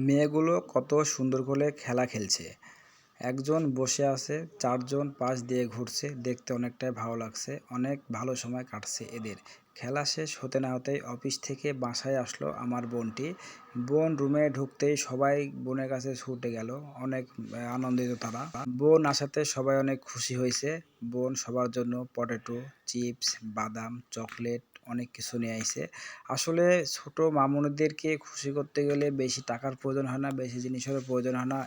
মেয়েগুলো কত সুন্দর করে খেলা খেলছে। একজন বসে আছে, চারজন পাশ দিয়ে ঘুরছে। দেখতে অনেকটাই ভালো লাগছে। অনেক ভালো সময় কাটছে এদের। খেলা শেষ হতে না হতেই অফিস থেকে বাসায় আসলো আমার বোনটি। বোন রুমে ঢুকতেই সবাই বোনের কাছে ছুটে গেল। অনেক আনন্দিত তারা। বোন আসাতে সবাই অনেক খুশি হয়েছে। বোন সবার জন্য পটেটো, চিপস, বাদাম, চকলেট অনেক কিছু নিয়ে আইছে। আসলে ছোট মামুনিদেরকে খুশি করতে গেলে বেশি টাকার প্রয়োজন হয় না, বেশি জিনিসেরও প্রয়োজন হয় না।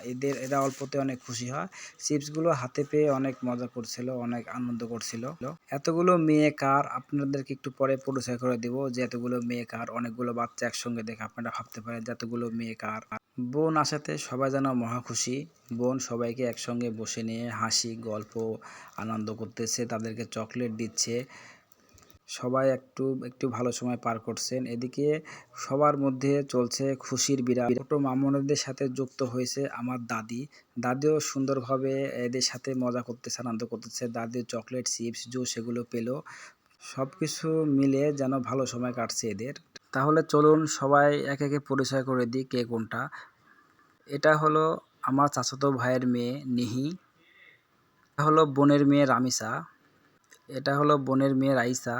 এরা অল্পতে অনেক খুশি হয়। চিপসগুলো হাতে পেয়ে অনেক মজা করছিল, অনেক আনন্দ করছিল। এতগুলো মেয়ে কার আপনাদেরকে একটু পরে পরিচয় করে দিব যে এতগুলো মেয়ে কার। অনেকগুলো বাচ্চা একসঙ্গে দেখে আপনারা ভাবতে পারেন যে এতগুলো মেয়ে কার। বোন আসাতে সবাই যেন মহা খুশি। বোন সবাইকে একসঙ্গে বসে নিয়ে হাসি গল্প আনন্দ করতেছে, তাদেরকে চকলেট দিচ্ছে। সবাই একটু একটু ভালো সময় পার করছেন। এদিকে সবার মধ্যে চলছে খুশির বিরাম। ছোট মামুনিদের সাথে যুক্ত হয়েছে আমার দাদি। দাদিও সুন্দরভাবে এদের সাথে মজা করতেছে, আনন্দ করতেছে। দাদি চকলেট, চিপস, জুস এগুলো পেল। সব কিছু মিলে যেন ভালো সময় কাটছে এদের। তাহলে চলুন সবাই একে একে পরিচয় করে দিই কে কোনটা। এটা হলো আমার চাচাতো ভাইয়ের মেয়ে নিহি। এটা হলো বোনের মেয়ে রামিসা। এটা হলো বোনের মেয়ে রাইসা।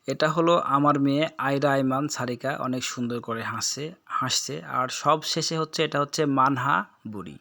এটা হলো আমার মেয়ে আয়রা আইমান সারিকা। অনেক সুন্দর করে হাসছে। আর সব শেষে হচ্ছে এটা হচ্ছে মানহা বুড়ি।